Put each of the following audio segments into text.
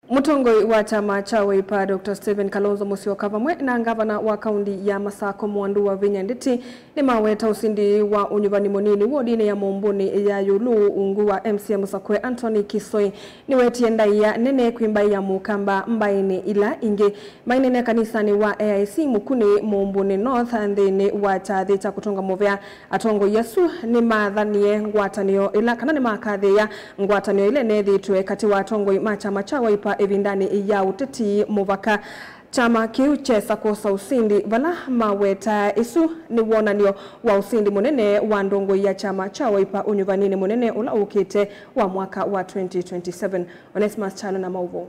Mutongoi wa chama cha Wiper Dr. Stephen Kalonzo Musyoka pamwe na gavana wa kaunti ya Masako Mwandu wa Vinya Ndeti ni maweta usindi wa unyuvani munini wodini ya Momboni ya Yulu ungu wa MCA Musakwe Anthony Kisoi ni wetie ndaiya nene kwimba ya mukamba mbaini ila inge mainene kanisani wa AIC mukuni Momboni North andhini wa chathi cha kutunga movea atongo Yesu ni madhanie ngwatanio ila kana ni makadhia ngwatanio ile nethi tuwe kati wa atongo machama cha Wiper evindani ya uteti muvaka chama kiu chesa kosa usindi vala maweta isu ni wonanio wa usindi munene wa ndongo ya chama cha Wiper unyuvanini munene ula ukite wa mwaka wa 2027. Onesmus Chalo na Mauvo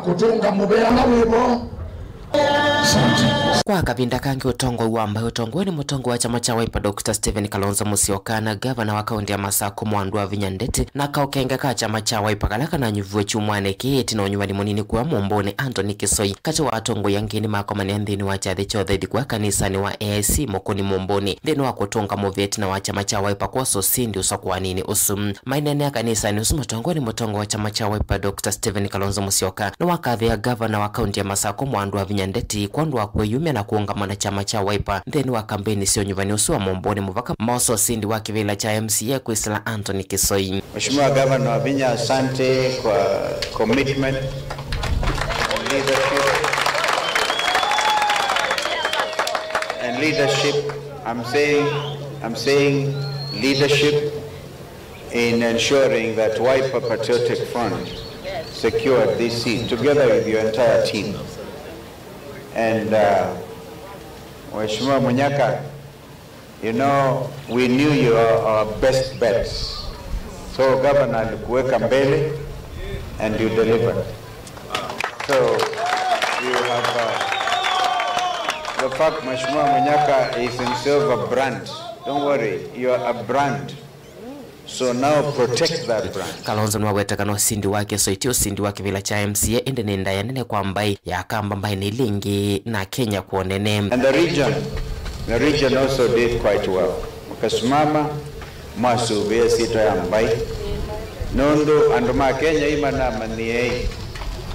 kutunga mubea na wibo kwa kabinda kangi utongo uamba utongo ni mutongo wa chama cha Wiper Dr. Stephen Kalonzo Musyoka na gavana wa kaunti ya Masako Mwandu wa Vinya Ndeti na kaukenga ka chama cha Wiper kalaka na nyuvuwe chumwane kieti na unyuwani munini kwa Momboni Anthony Kisoi kati wa atongo yangini makomani andhini wa chathi chodhedi kwa kanisani wa AIC mokoni Momboni dhini wa kutunga moveti na wa chama cha Wiper kwa sosindi usakuwa nini usum mainene ya kanisani usumotongo ni mutongo wa chama cha Wiper Dr. Stephen Kalonzo Musyoka na wakadhi ya gavana wa kaunti ya Masako Mwandu wa Vinya Ndeti kwandu wa kweyume na kuungamana chama cha Wiper dheni wa kampeni sio nyuvani usu wa Momboni muvaka maoso sindi wa kivila cha MCA kuisila Anthony Kisoi. Mheshimiwa Gavana wa Vinya, asante kwa commitment and leadership. I'm saying leadership in ensuring that Wiper Patriotic Front secured this seat together with your entire team. And Mheshimiwa Munyaka, you know, we knew you are our best bets. So Governor alikuweka mbele and you delivered. So you have the fact Mheshimiwa Munyaka is himself a brand. Don't worry, you are a brand. So now protect that brand. Kalonzo nwawetakano sindi wake soitio sindi wake vila cha MCA ende nenda ya nene kwa mbai ya kamba mbai ni lingi na Kenya kuonene. And the region also did quite well. Mkasimama masu vya sito ya mbai. Nondo anduma Kenya imana maniei.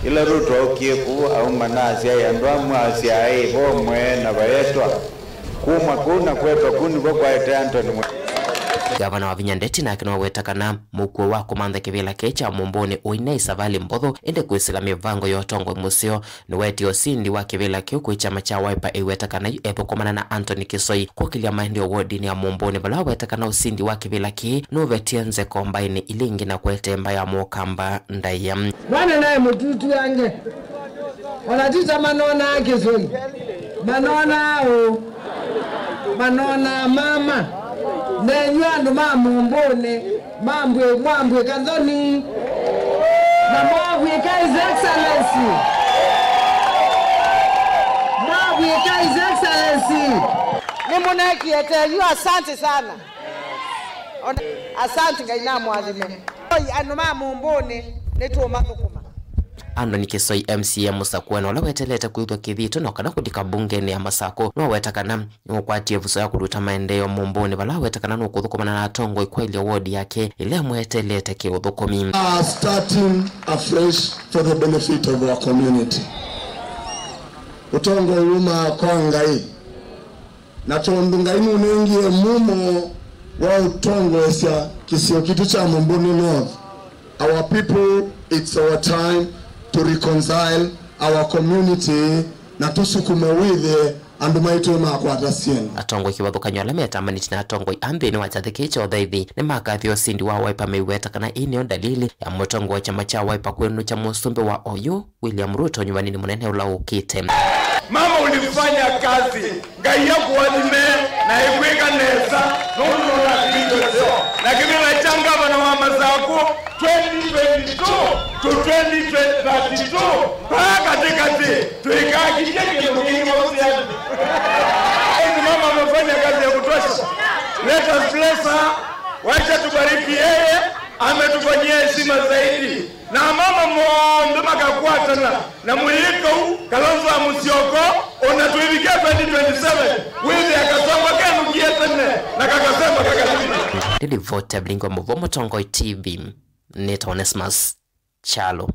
Ila rutu au kieku au manasi ya andwamu asiai ho mwe na bayetwa. Kuma kuna kwetu kuni kwa ete Anthony. Gavana wa Vinya Ndeti na kino wetakana mukwe wa kumanda kivila kecha Momboni uinei savali mbodho ende kuisila mivango yotongo musio nuweti osindi wa kivila kiu kui chama cha Wiper wetakana epo kumana na Anthony Kisoi kwa kilia mahindi wodini ya Momboni bala wetakana usindi wa kivila ki nuvetia nze kombaini ilingi na kwete mbaya mokamba ndaya wane nae mututu yange wanatita manona Kisoi manona o manona mama Nenyandu Momboni Mambwe Kanzoni na Mambwe His Excellency Mambwe His Excellency ni muneki ete yu asante sana asante ngaina mwazime anuma Momboni netu mathukuma Anthony Kisoi MCA Musakwe na weteleta kuithwa kithito na kana kudika bungeni ya Masako no wetakana ukwatie vuso ya kuruta maendeleo Momboni bala wetakana no kuthukumana na atongo ikweli ward yake ile mweteleta kiuthukumi starting afresh for the benefit of our community. Utongo yuma kwa ngai na tondu ngai munengie mumo wa utongo esya kisio kitu cha Momboni North. Our people, it's our time to reconcile our community na tusukume withe andumaitwe makwata sien atongo kiwathukanywa lameta maniti na atongo ambeni wa chathi kicho thaithi ni makathi osindi wa Wiper meiweta kana inio dalili ya mutongo wa chama cha Wiper kwenu cha musumbe wa Oyo William Ruto nyumbani ni munene ula ukite. Mama ulifanya kazi ngai yako walime na ikweka neza nono la kidogo lakini na changa bana wa Masako 2022 to 2032 katikati tuikaa kijeke mwingi wausiaji. Mama amefanya kazi ya kutosha. Let us bless her. Wacha tubariki yeye, ametufanyia heshima zaidi. Na mama mwombe makakwatana na mwiko Kalonzo Musyoka onatuibikia 2027 wizi akasoma kanu kietene na kakasema kakasema. Dili vote blingo mvomo Tongo TV. Neta Onesmus chalo.